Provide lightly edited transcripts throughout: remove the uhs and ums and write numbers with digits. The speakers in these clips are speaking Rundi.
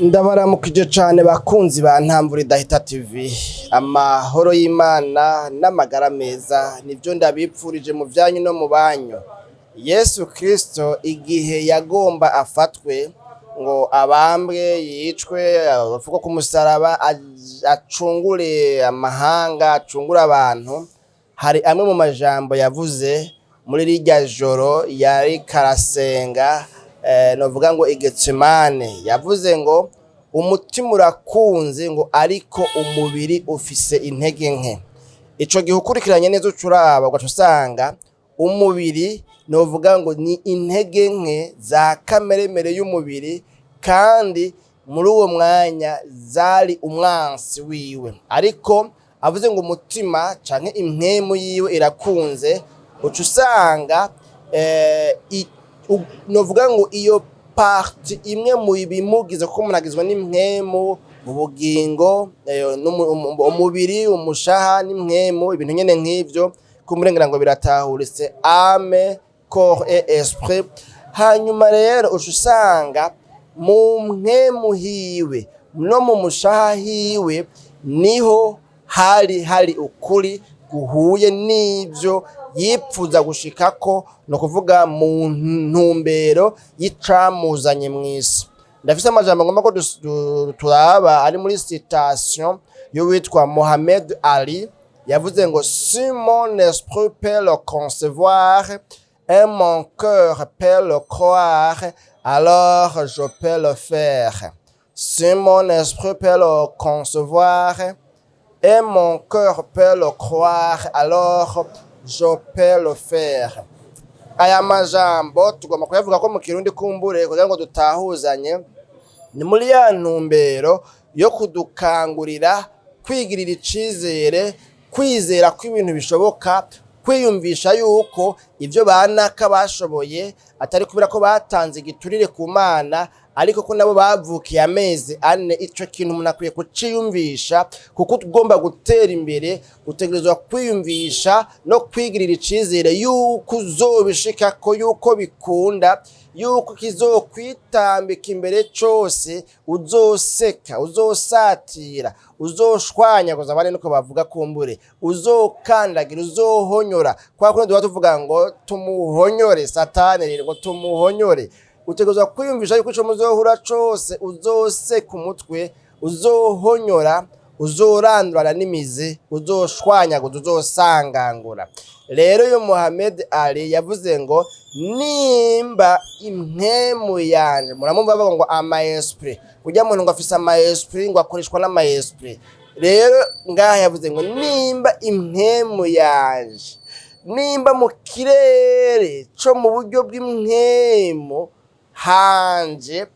Ndabaramukije cane bakunzi ba Ntamvura idahita TV, amahoro y'Imana n'amagara meza nivyo ndabipfurije mu vyanyu no mu banyu. Yesu Kristo igihe yagomba afatwe ngo abambwe yicwe afuko ku musaraba acungure amahanga acungure abantu, hari amwe mu majambo yavuze muri rirya joro yari karasenga novuga ngo Igetsemane, yavuze ngo umutima urakunze ngo ariko umubiri ufise intege nke. Ico gihe ukurikiranye neza ucuraba ugaca usanga umubiri novuga ngo ni intege nke za kameremere y'umubiri, kandi muri uwo mwanya zari umwansi wiwe, ariko avuze ngo umutima canke impwemu yiwe irakunze, uca usanga novuga ngo iyo parti imwe mu bimugize ko umuntu agizwe n'impwemu, ubugingo, umubiri, umushaha n'impwemu, ibintu nyene nk'ivyo kumurengera ngo biratahuritse ame, corps et esprit. Hanyuma rero uca usanga mu mpwemu hiwe no mu mushaha hiwe niho hari ukuri guhuye n'ivyo yipfuza gushikako, no kuvuga mu ntumbero y'icamuzanye mw'isi. Ndafise amajambo ngomba ko turaba ari muri citation y'uwitwa Mohamed Ali, yavuze ngo si mon esprit peut le concevoir et mon cœur peut le croire, alors je peux le faire. Si mon esprit peut le concevoir et mon cœur peut le croire, alors je peux le faire. Aya majambo tugomba kuyavuga ko mu Kirundi kumbure kugira ngo dutahuzanye, ni muri ya ntumbero yo kudukangurira kwigirira icizere, kwizera ko ibintu bishoboka, kwiyumvisha yuko ivyo banaka bashoboye atari kubera ko batanze igiturire ku Mana, ariko ko nabo bavukiye amezi ane. Ico kintu umuntu akwiye kuciyumvisha, kuko tugomba gutera imbere utegerezwa kwiyumvisha no kwigirira icizere yuko uzobishikako, yuko bikunda, yuko kizokwitambika imbere cose, uzoseka, uzosatira, uzoshwanyaguza abandi nuko bavuga kumbure, uzokandagira, uzohonyora. Kwa kundi duha tuvuga ngo tumuhonyore Satani, rero ngo tumuhonyore. Utegerezwa kwiyumvisha yuko ico muzohura cose uzoseka umutwe, uzohonyora, uzorandurana n'imizi, uzoshwanyaguza, uzosangangura. Rero yo Mohamed Ali yavuze ngo nimba impwemu yanje, muramumva bavuga ngo ama esprit, urya muntu ngo afise ama esprit ngo akoreshwa n'ama esprit. Rero ngaha yavuze ngo nimba impwemu yanje, nimba mu kirere co mu buryo bw'impwemu hanje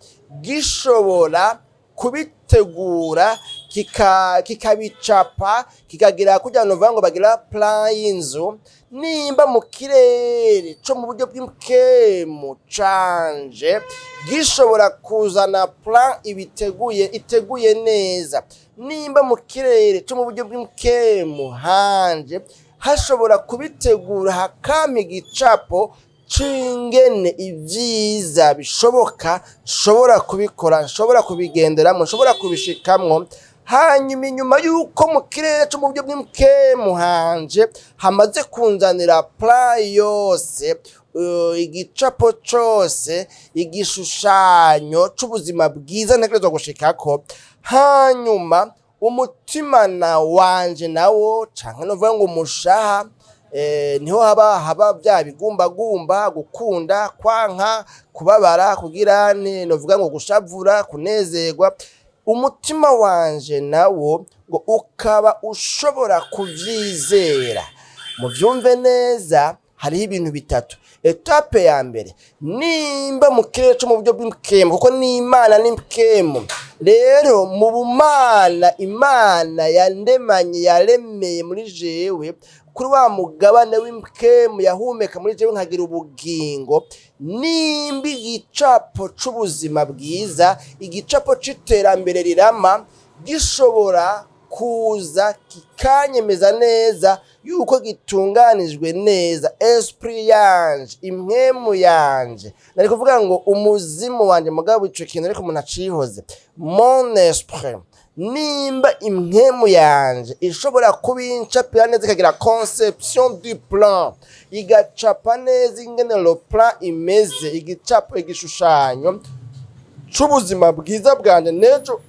gishobora kubitegura kikabicapa, kikagira kugira novuga ngo bagira plan y'inzu, nimba mu kirere co mu buryo bw'impwemu canje gishobora kuzana plan iteguye neza, nimba mu kirere co mu buryo bw'impwemu hanje hashobora kubitegura hakama igicapo cingene ivyiza bishoboka, nshobora kubikora, nshobora kubigenderamwo, nshobora kubishikamwo. Hanyuma inyuma yuko mu kirere co mu buryo bw'impwemu hanje hamaze kunzanira plan yose, igicapo cose, igishushanyo c'ubuzima bwiza ntegerezwa gushikako, hanyuma umutima na wanje nawo canke novuga ngo umushaha, niho haba vya bigumbagumba, gukunda, kwanka, kubabara, kugira novuga ngo gushavura, kunezerwa. Umutima wanje nawo ngo ukaba ushobora kuvyizera. Muvyumve neza, hariho ibintu bitatu. Etape ya mbere, nimba mu kirere co mu buryo bw'impwemu, kuko ni Imana n'impwemu. Rero mu bumana Imana yandemanye, yaremeye muri jewe, kuri wa mugabane w'impwemu yahumeka muri jewe nkagira ubugingo, nimba igicapo c'ubuzima bwiza, igicapo c'iterambere rirama gishobora kuza kikanyemeza neza yuko gitunganijwe neza, esprit yanje, impwemu yanje, nari kuvuga ngo umuzimu wanje, mugabo ico kintu ariko umuntu acihoze, mon esprit, nimba impwemu yanje ishobora kubincapira neza ikagira conception du plan, igacapa neza ingene le plan imeze, igicapo, igishushanyo c'ubuzima bwiza bwanje nejo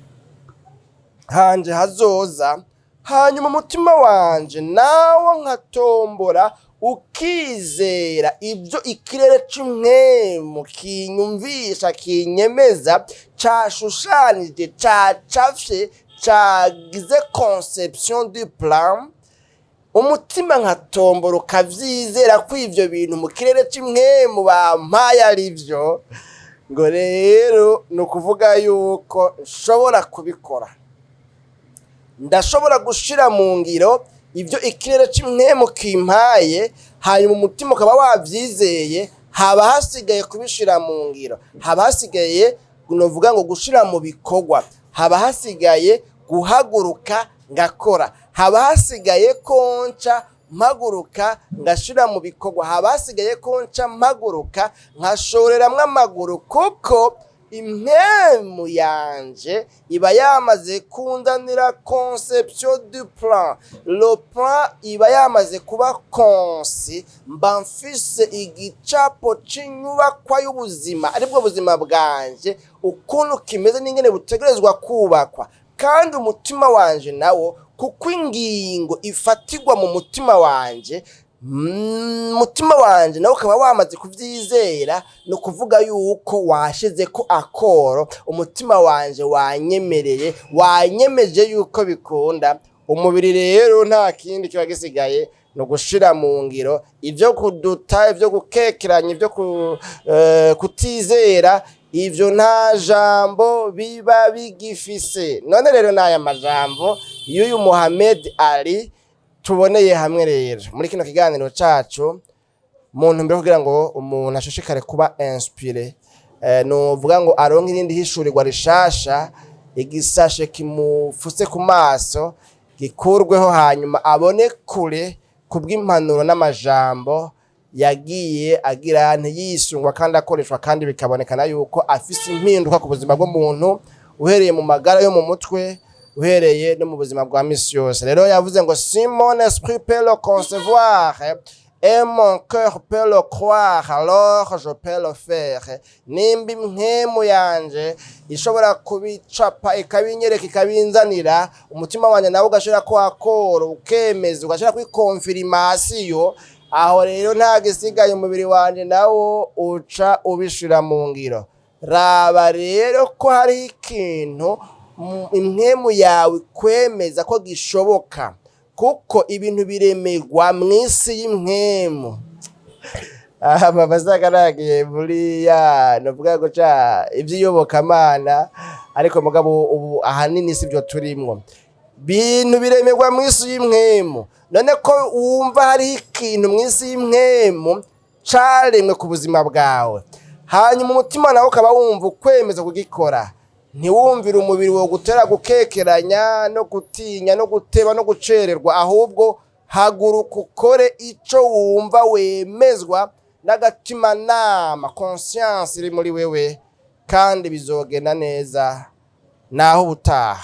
hanje hazoza, hanyuma umutima wanje nawo nkatombora ukizera ibyo ikirere cy'umwemu kinyumvisha, kinyemeza, cashushanije, cacafye, cagize conception du plan, umutima nkatombora ukavyizera ko ivyo bintu mu kirere c'umwemu bampaye ari vyo, ngo rero ni ukuvuga yuko nshobora kubikora, ndashobora gushira mu ngiro ibyo ikirere c'umwemu kimpaye, hanyuma umutima ukaba wavyizeye, haba hasigaye kubishira mu ngiro, haba hasigaye novuga ngo gushira mu bikorwa, haba hasigaye guhaguruka ngakora, haba hasigaye konca mpaguruka ngashira mu bikorwa, haba hasigaye konca mpaguruka nkashoreramwo amaguru, kuko impwemu yanje iba yamaze kundanira conception du plan, le plan iba yamaze kuba konsi, mba mfise igicapo c'inyubakwa y'ubuzima, aribwo buzima bwanje ukuntu kimeze n'ingene butegerezwa kubakwa, kandi umutima wanje nawo, kuko ingingo ifatirwa mu mutima wanje, umutima wanje nawe ukaba wamaze kuvyizera, no kuvuga yuko washize ko akoro, umutima wanje wanyemereye, wanyemeje yuko bikunda. Umubiri rero nta kindi kiba gisigaye no gushira mu ngiro ivyo kuduta, ivyo gukekeranya, ivyo kutizera, ivyo nta jambo biba bigifise. None rero n'aya majambo y'uyu Muhammad Ali tuboneye hamwe rero muri kino kiganiro cacu, muntu mbere kugira ngo umuntu ashishikare kuba inspiré, novuga ngo aronke irindi hishurirwa rishasha, igisashe kimufuse ku maso gikurweho, hanyuma abone kure kubw'impanuro n'amajambo yagiye agira ntiyisungwa kandi akoreshwa, kandi bikabonekana yuko afise impinduka ku buzima bw'umuntu, uhereye mu magara yo mu mutwe, uhereye no mu buzima bwa misi yose. Rero yavuze ngo si mon esprit peut le concevoir et mon cœur peut le croire, alors je peux le faire. Nimba impwemu yanje ishobora kubicapa, ikabinyereka, ikabinzanira, umutima wanje nawe ugashira ko akoro, ukemeza, ugashira kuri confirmation, aho rero nta gisigaye, umubiri wanje nawo uca ubishira mu ngiro. Raba rero ko hari ikintu impwemu yawe kwemeza ko gishoboka, kuko ibintu biremegwa mw'isi y'impwemu. Aha bazagaragiye buriya novuga ngo ivyiyobokamana, ariko mugabo ubu ahanini sivyo turimwo. Bintu biremegwa mw'isi y'impwemu. None ko wumva hari ikintu mw'isi y'impwemu caremwe ku buzima bwawe, hanyuma umutima nawe ukaba wumva ukwemeza kugikora, ntiwumvire umubiri wo gutera gukekeranya no gutinya no guteba no gucererwa, ahubwo haguruka ukore ico wumva, wemezwa n'agatima nama, conscience iri muri wewe, kandi bizogenda neza naho ubutaha.